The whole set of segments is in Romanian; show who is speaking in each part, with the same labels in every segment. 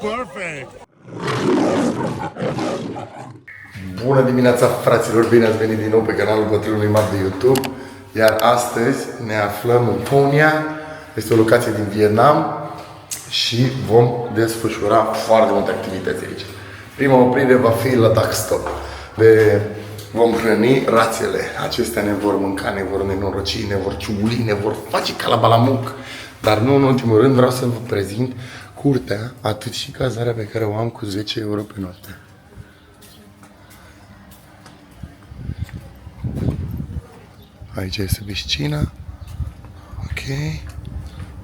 Speaker 1: perfect!
Speaker 2: Bună dimineața, fraților! Bine ați venit din nou pe canalul Bătrânului Mar de YouTube. Iar astăzi ne aflăm în Phu Nha. Este o locație din Vietnam și vom desfășura foarte multe activități aici. Prima oprire va fi la Duck Stop. Vom hrăni rațele. Acestea ne vor mânca, ne vor nenoroci, ne vor ciuli, ne vor face ca la balamuc. Dar nu în ultimul rând vreau să vă prezint curtea, atât și cazarea pe care o am cu 10 euro pe noapte. Aici este piscina. Ok.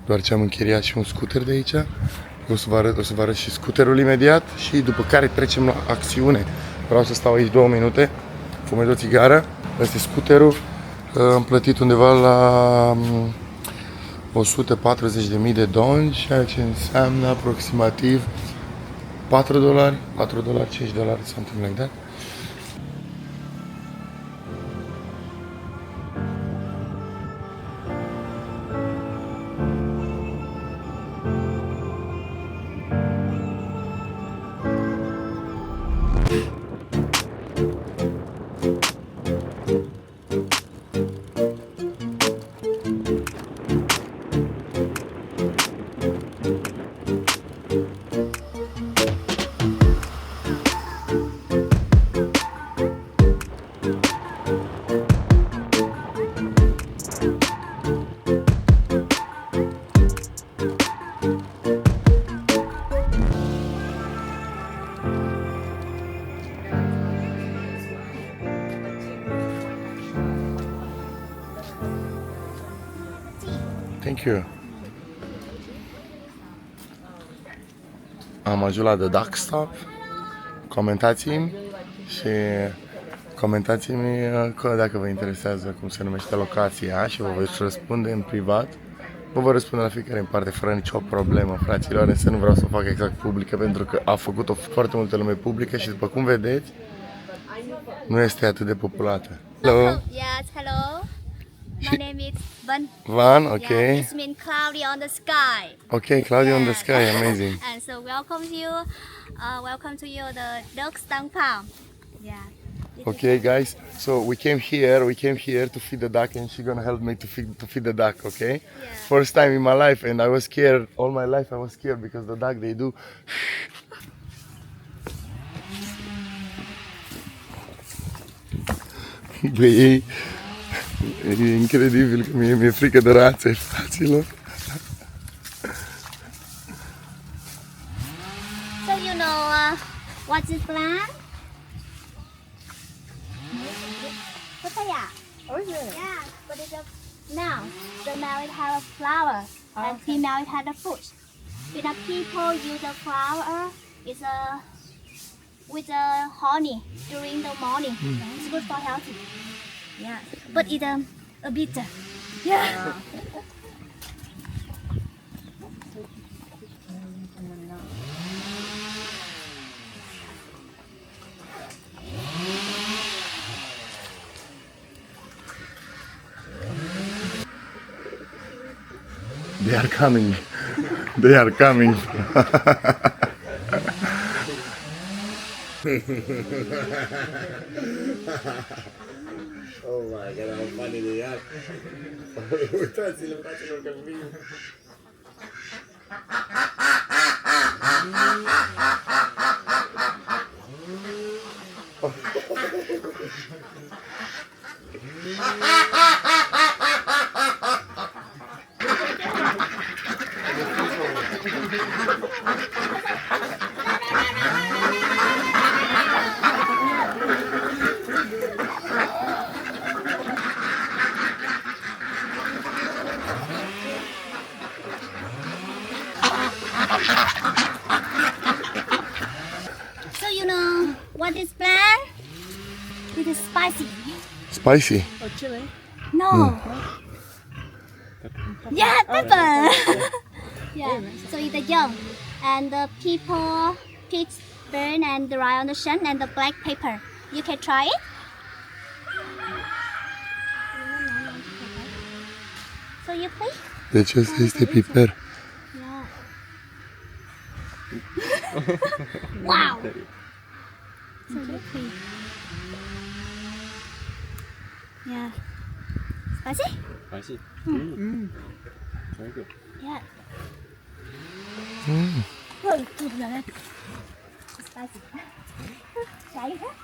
Speaker 2: Doar ce am închiriat și un scooter de aici. O să vă arăt și scooterul imediat și după care trecem la acțiune. Vreau să stau aici 2 minute, fumez o țigară. Asta e scooterul. Am plătit undeva la 140.000 de dong, ceea ce înseamnă aproximativ 4 dolari, 5 dolari, something like that. Thank you. Am ajuns la The Duck Stop. Comentați-mi și comentați-mi dacă vă interesează cum se numește locația și vă voi răspunde în privat. Vă voi răspunde la fiecare în parte fără nicio problemă, fraților, însă nu vreau să o fac exact publică pentru că a făcut-o foarte multă lume publică și după cum vedeți nu este atât de populată. Hello.
Speaker 3: Yes, hello. My name is Van.
Speaker 2: Van, okay.
Speaker 3: Yeah, it means cloudy on the sky.
Speaker 2: Okay, cloudy on the sky, amazing.
Speaker 3: And so welcome to you the Duck Stang Farm. Yeah.
Speaker 2: Okay, guys. So we came here to feed the duck, and she's gonna help me to feed the duck. Okay.
Speaker 3: Yeah.
Speaker 2: First time in my life, and I was scared. All my life I was scared because the duck they do. Băi, e incredibil că mi-e frică de rațe, fraților.
Speaker 3: So you know what's this plant? Papaya.
Speaker 4: Oh, is it?
Speaker 3: Yeah, but it's now the male it have a flower and female it has a fruit. The people use the flower is with the honey during the morning. It's good for healthy. Yeah, but it's a bit. Yeah.
Speaker 2: They are coming. They are coming. Oh my god, how funny they are. Uitați-le, fraților, că vin.
Speaker 3: So you know what is plant? It is spicy.
Speaker 2: Spicy.
Speaker 4: Oh, chili.
Speaker 3: No. Yeah, pepper. Yeah. So it's the young, and the people pick, burn, and dry on the sun, and the black pepper. You can try it. So you please.
Speaker 2: Deci ăsta este piper.
Speaker 3: Yeah. Wow. So juicy. Yeah. Spicy?
Speaker 1: Spicy. Very good.
Speaker 3: Yeah. Spicy. Cháy hết.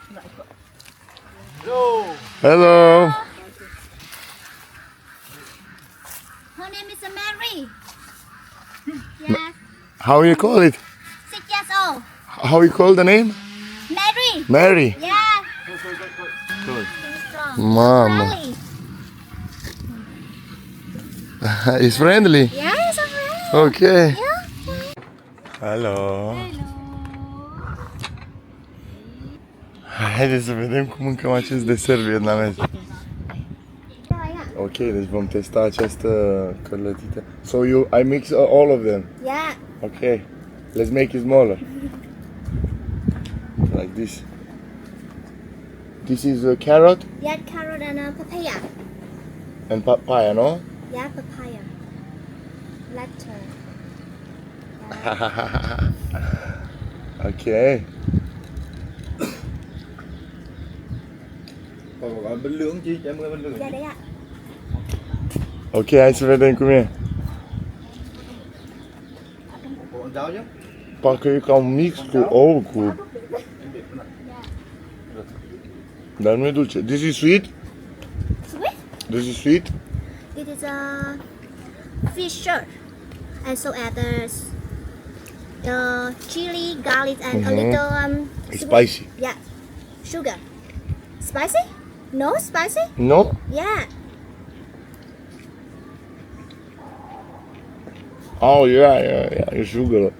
Speaker 2: Hello.
Speaker 3: Her name is Mary. Yes.
Speaker 2: How you call it?
Speaker 3: 6 years old.
Speaker 2: How you call the name?
Speaker 3: Mary.
Speaker 2: Mary.
Speaker 3: Yeah.
Speaker 1: Good.
Speaker 3: She's strong.
Speaker 2: Mama.
Speaker 3: Friendly.
Speaker 2: It's friendly.
Speaker 3: Yeah, it's a friend.
Speaker 2: Okay.
Speaker 3: Yeah.
Speaker 2: Hello.
Speaker 3: Hello.
Speaker 2: Haideți să vedem cum mâncăm acest desert vietnamez.
Speaker 3: Chào anh ạ.
Speaker 2: Ok, deci vom testa această cărlătită. So I mix all of them.
Speaker 3: Yeah.
Speaker 2: Okay. Let's make it smaller. Like this. This is a carrot
Speaker 3: Yeah, carrot and papaya.
Speaker 2: and papaya, no?
Speaker 3: Yeah, papaya. Letter.
Speaker 2: Okay.
Speaker 1: Còn gọi bánh lưỡng chứ, cho em ơi bánh lưỡng.
Speaker 3: Dạ đấy ạ.
Speaker 2: Ok, hai să vedem cum e.
Speaker 1: Còn cháo chứ?
Speaker 2: Parcă e ca un mix cu ou, cu... Dar nu e dulce. This is sweet?
Speaker 3: Sweet?
Speaker 2: This is sweet?
Speaker 3: It is a fisher. And so add the chili, garlic, and a little
Speaker 2: It's
Speaker 3: sweet.
Speaker 2: spicy.
Speaker 3: Yeah, sugar. Spicy? No spicy?
Speaker 2: No?
Speaker 3: Yeah.
Speaker 2: Oh, yeah, e sugar.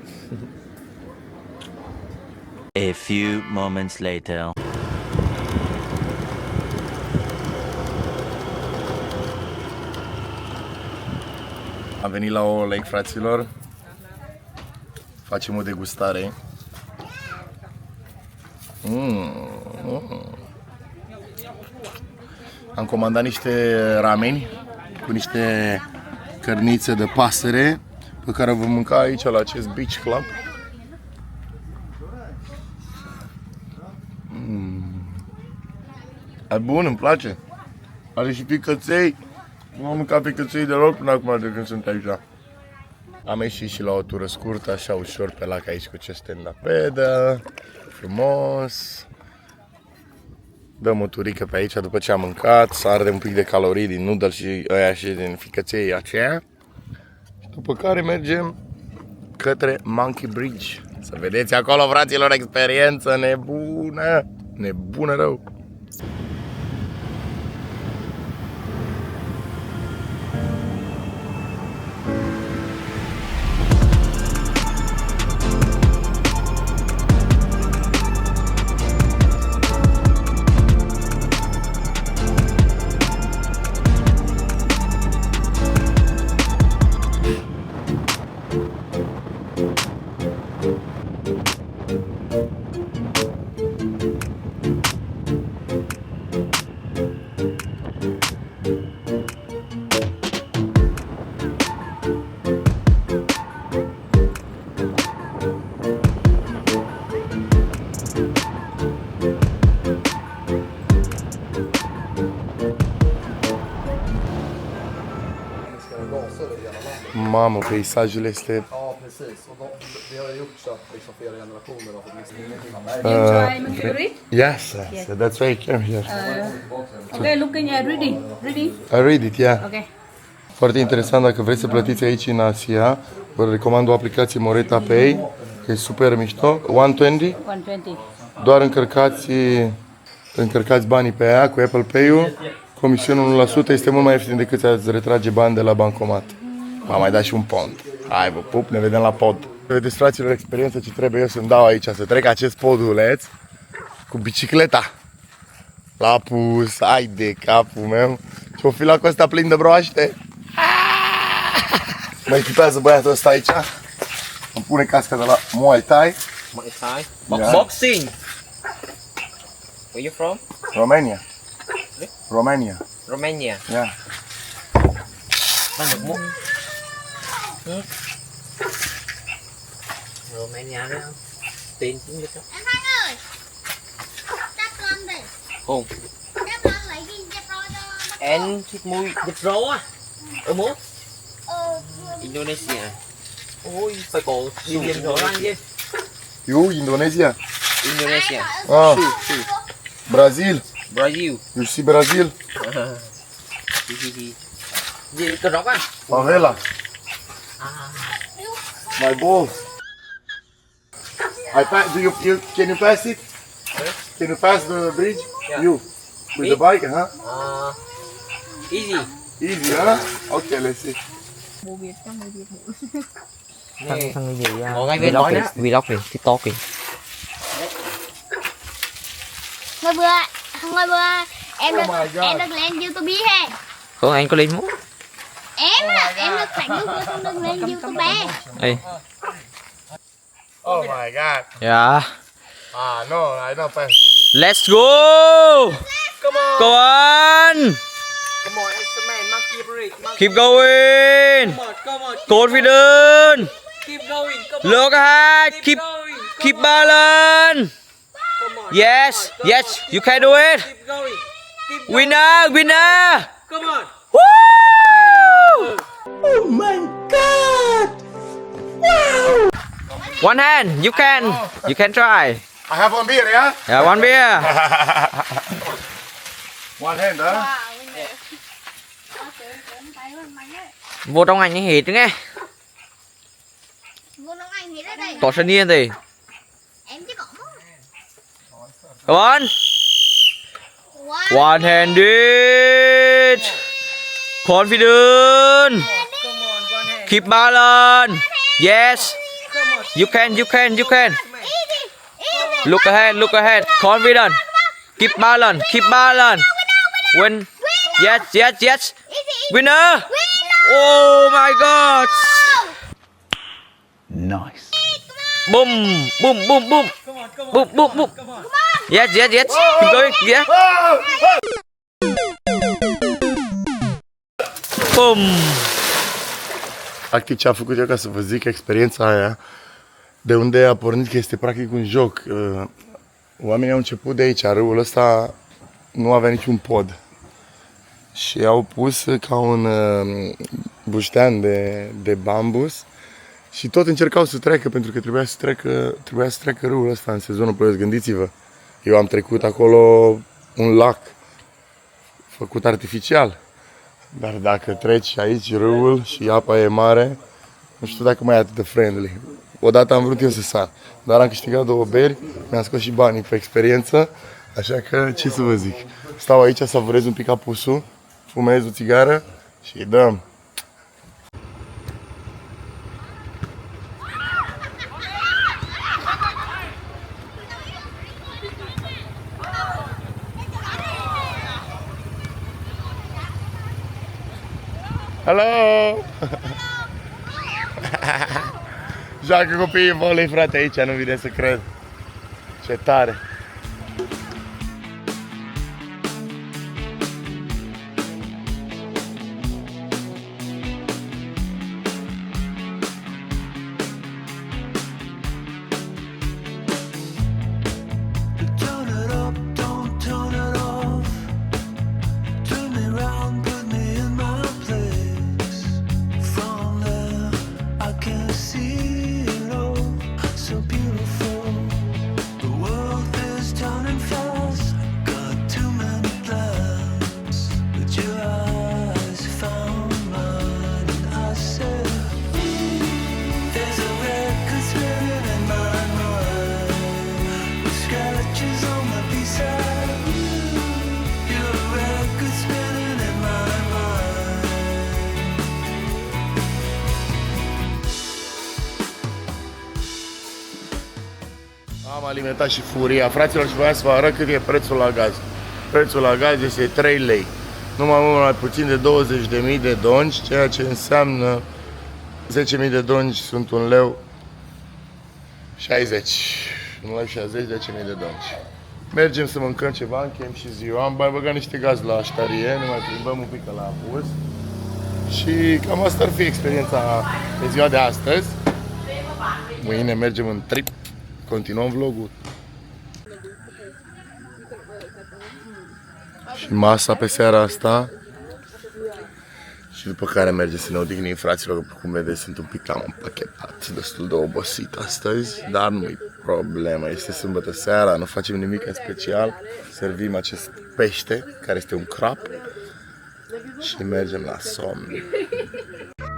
Speaker 4: A few moments later.
Speaker 2: Am venit la o lake, fraților. Facem o degustare. Am comandat niște rameni cu niște cărnițe de pasăre pe care vom mânca aici la acest beach club. E bun, îmi place. Are și picăței. Nu am mâncat picăței deloc până acum de când sunt aici. Am ieșit și la o tură scurtă, așa ușor pe lac aici cu ce stand-up-pedă. Frumos. Dăm o turică pe aici după ce am mâncat, să ardem un pic de calorii din noodle și aia și din ficăței aceea. Și după care mergem către Monkey Bridge. Să vedeți acolo, fraților, experiență nebună. Nebună rău. Mamă, peisajul este...
Speaker 5: Ja, precis. Och vi har ju gjort så att liksom flera generationer har fått lyssna.
Speaker 2: Yes, that's why I came here.
Speaker 6: Okay, looking at reading. Reading.
Speaker 2: I read it, yeah.
Speaker 6: Okay.
Speaker 2: Foarte interesant, dacă vreți să plătiți aici în Asia, vă recomand o aplicație Moreta Pay, că e super mișto, 120,
Speaker 6: 120.
Speaker 2: doar încărcați banii pe ea cu Apple Pay-ul, comisionul 1% este mult mai ieftin decât să-ți retrage bani de la bancomat. M-am mai dat și un pont. Hai vă pup, ne vedem la pod. Vedeți, fraților, experiența ce trebuie eu să-mi dau aici, să trec acest poduleț cu bicicleta. L-a pus, hai de capul meu. Ce-o fi la Costa plin de broaște. Mă echipează băiatul ăsta aici. Îmi pune casca de la Muay Thai.
Speaker 7: Muay Thai.
Speaker 2: Yeah.
Speaker 7: Boxing. Where you from?
Speaker 2: Romania. Romania.
Speaker 7: Romania.
Speaker 2: Yeah.
Speaker 7: Ăn được mua. Romania đấy không? Tên chính được đó.
Speaker 3: Anh Thanh ơi, đắp lon đi.
Speaker 7: Không.
Speaker 3: Đắp lon lấy gì dẹp rồi cho nó.
Speaker 7: Em thích mùi dập rô á. Ở mốt.
Speaker 3: Vừa
Speaker 7: Indonesia. Ôi, phải có điều kiện rõ ràng chứ.
Speaker 2: You, Indonesia.
Speaker 7: Indonesia.
Speaker 2: Ah, Brazil.
Speaker 7: Brazil.
Speaker 2: You see Brazil?
Speaker 7: Gì cờ róc á?
Speaker 2: Favela. My balls. Can you pass it? Can you pass the bridge?
Speaker 7: Yeah.
Speaker 2: You. With the bike, huh?
Speaker 7: Easy.
Speaker 2: Easy, huh? Okay, let's see.
Speaker 7: Thằng gì ngồi ngay bên nói đó. Vlog kìa, TikTok kìa.
Speaker 3: Ngày bữa em được lên YouTube he.
Speaker 7: Không, anh có lên mốt.
Speaker 3: Em được đánh YouTube không được lên YouTube.
Speaker 7: Ê.
Speaker 2: Oh my god.
Speaker 7: Yeah.
Speaker 2: Ah, no, I'm not passing it.
Speaker 7: Let's go. Come on. Come on.
Speaker 5: Come on, it's the man, monkey break.
Speaker 7: Keep going.
Speaker 5: Come on.
Speaker 7: Confident.
Speaker 5: Keep going. Come on.
Speaker 7: Look ahead. Keep
Speaker 5: going.
Speaker 7: keep balance.
Speaker 5: Come on.
Speaker 7: Yes. Yes. You can do it.
Speaker 5: Keep going. Keep going.
Speaker 7: Winner. Winner.
Speaker 5: Come on.
Speaker 7: Woo! Oh my God! Wow! One hand, you can try.
Speaker 2: I have one beer, yeah?
Speaker 7: Yeah, one beer.
Speaker 2: One hand, huh?
Speaker 7: Vô trong ảnh hết nghe.
Speaker 3: Vô nông anh thì đây đây.
Speaker 7: Có sân yên thì.
Speaker 3: Em chỉ có một.
Speaker 7: Come on. One handed. Confident. Keep balance. Yes. You can. Look ahead. Confident. Keep balance. Win. Yes. Winner. Oh my God.
Speaker 4: Nice.
Speaker 7: Boom. Yes. Keep going. Yeah. Boom.
Speaker 2: Practic ce a făcut eu ca să vă zic experiența aia, de unde a pornit că este practic un joc. Oamenii au început de aici, râul ăsta nu avea niciun pod. Și au pus ca un buștean de bambus și tot încercau să treacă, pentru că trebuia să treacă râul ăsta în sezonul ploios. Gândiți-vă, eu am trecut acolo un lac făcut artificial. Dar dacă treci aici râul și apa e mare, nu știu dacă mai e atât de friendly. Odată am vrut eu să sar, dar am câștigat 2 beri, mi-am scos și banii pe experiență, așa că ce să vă zic. Stau aici, savurez un pic apusul, fumez o țigară și îi dăm. Hello! Joacă copiii volei, frate, aici, nu vine să cred. Ce tare!
Speaker 8: Turn it up, don't turn it off. Turn me round, put me in my place. From there, I can see it all. So beautiful. The world is turning fast. Got too many plans, but your eyes found mine, and I said, there's a record spinning in my mind. With scratches on the B-side. Your record spinning in my mind.
Speaker 2: Am alimentat și furia, fraților, și voiam să vă arăt cât e prețul la gaz. Prețul la gaz este 3 lei. Numai mult mai puțin de 20.000 de dongi, ceea ce înseamnă 10.000 de dongi sunt 1 leu 60. 1 leu 60, 10.000 de dongi. Mergem să mâncăm ceva, închem și ziua. Am mai băgat niște gaz la ștarie, ne mai plimbăm un pic la apus. Și cam asta ar fi experiența de ziua de astăzi. Mâine mergem în trip continuăm vlogul. Și masa pe seara asta. Și după care merge să ne odihnim, fraților, cum vedeți, sunt un pic cam împachetat, destul de obosit astăzi, dar nu-i problemă, este sâmbătă seara, nu facem nimic în special, servim acest pește, care este un crab, și mergem la somn.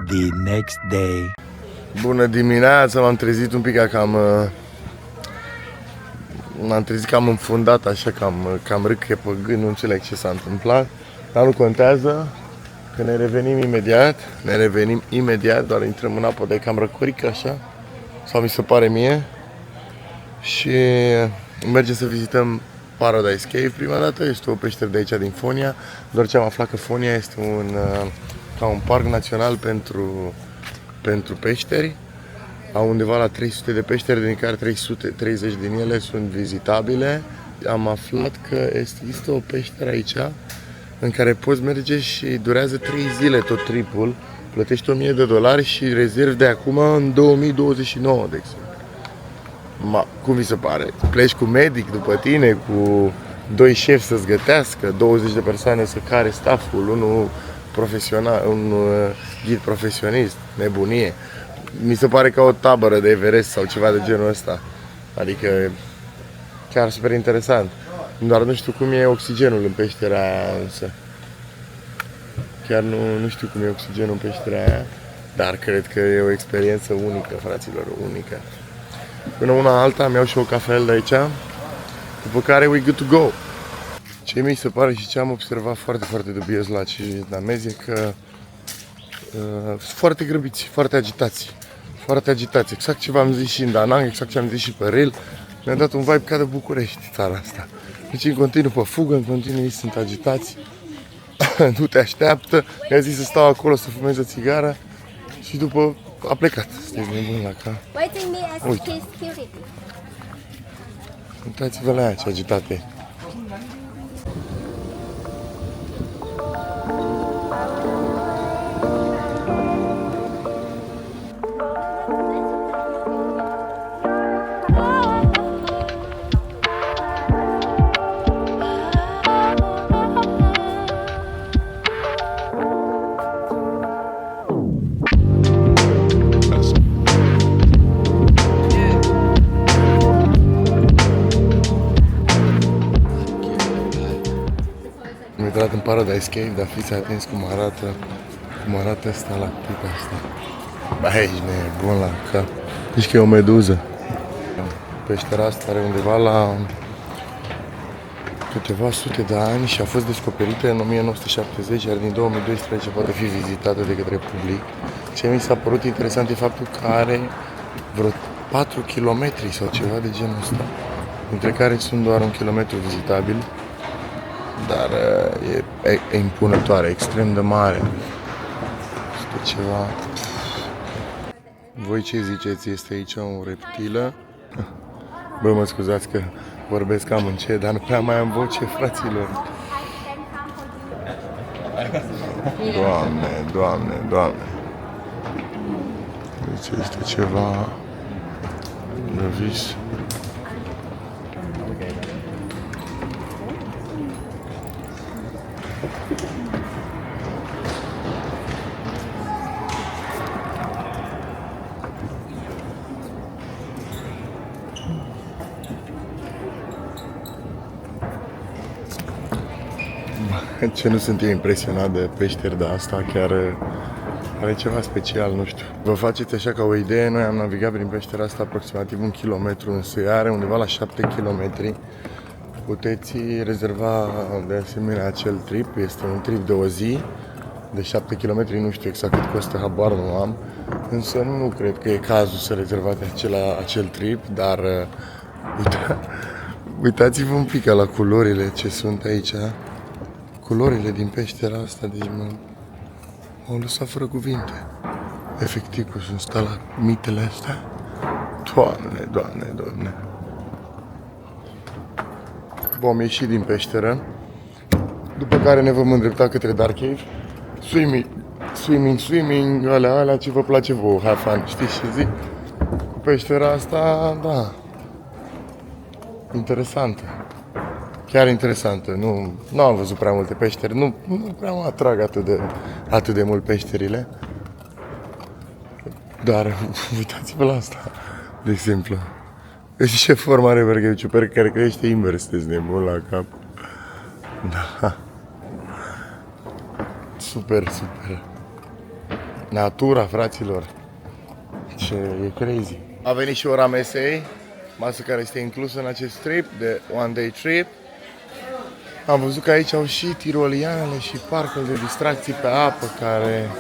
Speaker 4: The next day.
Speaker 2: Bună dimineața, m-am trezit un pic m-am trezit cam înfundat, așa, cam râcche pe gând, nu înțeleg ce s-a întâmplat, dar nu contează. Că ne revenim imediat, doar intrăm în apă, dar e cam răcorică așa, sau mi se pare mie. Și mergem să vizităm Paradise Cave prima dată, este o peșteră de aici din Fonia, doar ce am aflat că Fonia este ca un parc național pentru peșteri. Au undeva la 300 de peșteri, din care 330 din ele sunt vizitabile. Am aflat că există o peșteră aici în care poți merge și durează 3 zile tot tripul, plătești $1000 și rezervi de acum în 2029, de exemplu. Cum vi se pare? Pleci cu medic după tine, cu 2 șefi să-ți gătească, 20 de persoane să care stafful, unul profesional, un ghid profesionist, nebunie. Mi se pare ca o tabără de Everest sau ceva de genul ăsta. Adică chiar super interesant. Doar nu știu cum e oxigenul în peștera aia, însă. Chiar nu știu cum e oxigenul în peștera aia, dar cred că e o experiență unică, fraților, unică. Până una alta îmi iau și o cafea de aici, după care we good to go. Ce mi se pare și ce am observat foarte, foarte dubios la acești vietnamezi e că sunt foarte grăbiți, foarte agitați. Exact ce v-am zis și în Da Nang, exact ce am zis și pe Reel. Mi-a dat un vibe ca de București, țara asta. Deci în continuu pe fugă, în continuu ei sunt agitați, nu te așteaptă, mi-a zis să stau acolo să fumez o țigară și după a plecat. Stai nebun la cap. Uite. Uitați-vă la aia ce agitate. Am intrat în Paradise Cave, dar fiți atenți cum arată stalactita asta. Bă, ești nebun la cap. Zici că e o meduză. Peștera asta are undeva la câteva sute de ani și a fost descoperită în 1970, iar din 2012 poate fi vizitată de către public. Ce mi s-a părut interesant e faptul că are vreo 4 km sau ceva de genul ăsta, dintre care sunt doar 1 kilometru vizitabil, dar e impunătoare, extrem de mare. Este ceva... Voi ce ziceți? Este aici o reptilă? Bă, mă scuzați că vorbesc cam încet, dar nu prea mai am voce, fraților. Doamne. Deci este ceva de vis. Ce nu sunt eu impresionat de peșteri de asta, chiar are ceva special, nu știu. Vă faceți așa ca o idee, noi am navigat prin peștera asta aproximativ 1 kilometru, însă ea are undeva la 7 km. Puteți rezerva de asemenea acel trip, este un trip de o zi, de 7 km, nu știu exact cât costă, habar nu am, însă nu cred că e cazul să rezervați acel trip, dar uitați-vă un pic la culorile ce sunt aici. Culorile din peștera asta, deci m-au lăsat fără cuvinte. Efectiv, că sunt stalagmitele astea. Doamne. Vom ieși din peșteră, după care ne vom îndrepta către Dark Cave. Swimming, alea ce vă place vouă, have fun, știți ce zic? Cu peștera asta, da, interesantă. Chiar interesantă. Nu am văzut prea multe peșteri. Nu prea mă atrag atât de mult peșterile. Dar uitați-vă la asta, de exemplu. Vezi ce formă are vergheciu, care crește invers, sunteți nebun la cap. Da. Super, super. Natura, fraților. Ce e crazy. A venit și ora mesei, masă care este inclusă în acest trip, de one day trip. Am văzut că aici au și tirolianele și parcul de distracții pe apă, care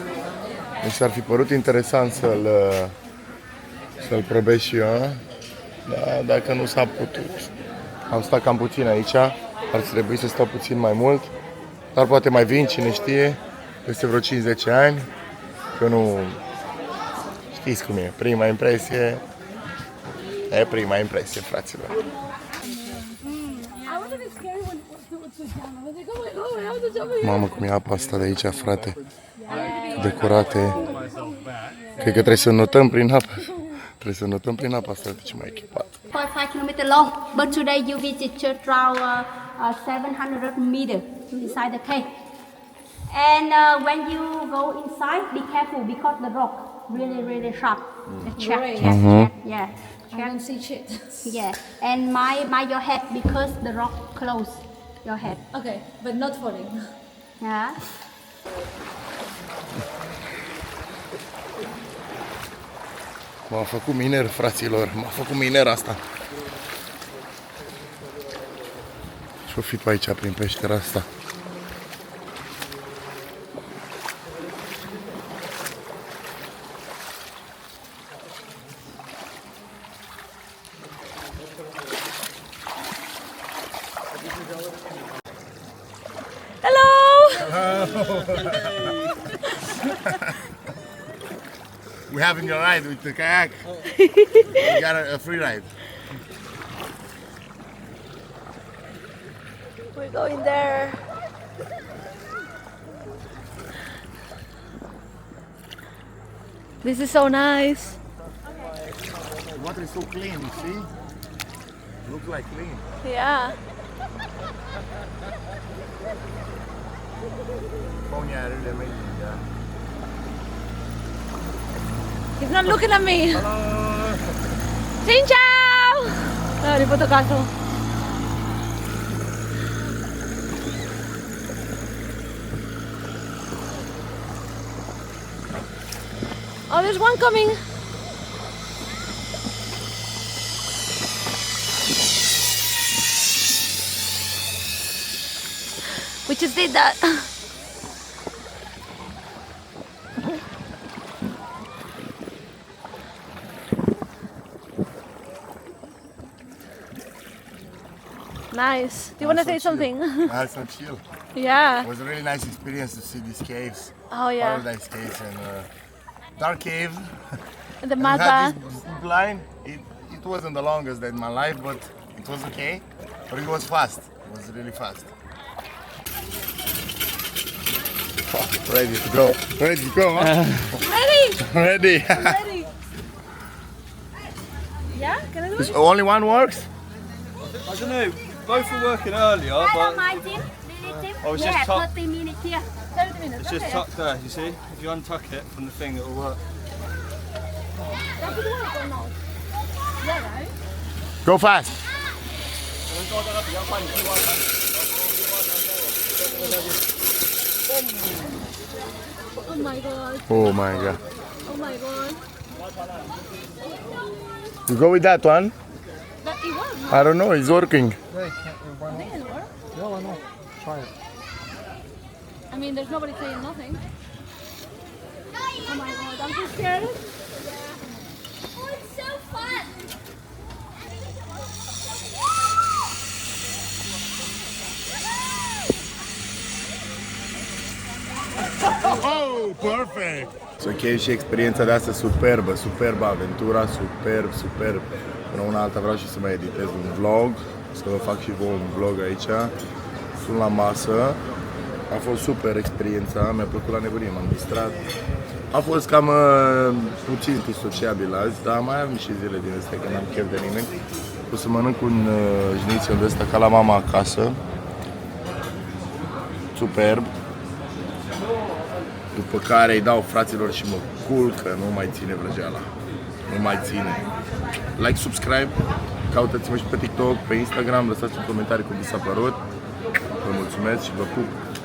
Speaker 2: mi s-ar fi părut interesant să-l probez și eu. Dar dacă nu s-a putut, am stat cam puțin aici, ar trebui să stau puțin mai mult, dar poate mai vin, cine știe, peste vreo 5-10 ani, că nu știți cum e, prima impresie, e prima impresie, fraților. Mamă, cum e apa asta de aici, frate, decorate, cred că trebuie să notăm prin apă. Trebuie să notăm prin apa asta, de ce mai echipat.
Speaker 3: 0.5 km long, but today you visit just around 700 meters inside the cave. And when you go inside, be careful because the rock really sharp. Check, yeah.
Speaker 6: I don't see shit.
Speaker 3: Yeah, and mind your head because the rock close your head.
Speaker 6: Okay, but not falling.
Speaker 3: Yeah.
Speaker 2: M-a făcut miner, fraților, m-a făcut miner asta. Ce-o fi pe aici, prin peștera asta? We're having a ride with the kayak. We got a free ride.
Speaker 9: We're going there. This is so nice.
Speaker 2: The water is so clean, you see? Look like clean.
Speaker 9: Yeah.
Speaker 2: Phonia are really amazing, yeah.
Speaker 9: He's not looking at me. Xin chào. Đi foto caso. Oh, there's one coming. We just did that. Nice. Do you want to say something?
Speaker 2: Nice and chill.
Speaker 9: Yeah.
Speaker 2: It was a really nice experience to see these caves.
Speaker 9: Oh yeah.
Speaker 2: Paradise caves and dark cave.
Speaker 9: And the
Speaker 2: And we had
Speaker 9: mother.
Speaker 2: this line. It wasn't the longest in my life, but it was okay. But it was fast. It was really fast. Ready to go. Ready to go, huh?
Speaker 9: Ready?
Speaker 2: Ready.
Speaker 9: Ready. Yeah? Can I do
Speaker 2: This
Speaker 9: it?
Speaker 2: only one works?
Speaker 5: I don't know, both were working earlier,
Speaker 3: I
Speaker 5: but
Speaker 3: don't mind, Jim. Really, Jim.
Speaker 5: I was
Speaker 3: Yeah,
Speaker 5: just top-
Speaker 3: 30 minutes here.
Speaker 9: 30 minutes.
Speaker 5: it's just
Speaker 9: Okay.
Speaker 5: tucked there, you see? If you untuck it from the thing, it'll work.
Speaker 9: Does it work or not? Yeah, right?
Speaker 2: Go fast.
Speaker 9: Oh my god.
Speaker 2: Oh my god.
Speaker 9: Oh my god.
Speaker 2: You go with that one?
Speaker 9: But it works.
Speaker 2: I don't know, it's working.
Speaker 9: I think it works.
Speaker 5: Yeah, why not? Try it.
Speaker 9: I mean, there's nobody saying nothing. Oh my god, I'm so scared.
Speaker 3: Oh, it's so fun.
Speaker 2: Oh, perfect! Să închei și experiența de asta superbă, superbă aventura, superb. Până una alta vreau și să mai editez un vlog, să vă fac și vouă un vlog aici. Sunt la masă, a fost super experiența, mi-a plăcut la nebunie, m-am distrat. A fost cam puțin sociabil azi, dar mai am și zile din astea că n-am chef de nimeni. O să mănânc un șnițel de ăsta ca la mama acasă. Superb. După care îi dau fraților și mă culcă, nu mai ține vrăjeala. Nu mai ține. Like, subscribe, căutați-mă și pe TikTok, pe Instagram, lăsați un comentariu cum vi s-a părut. Vă mulțumesc și vă pup!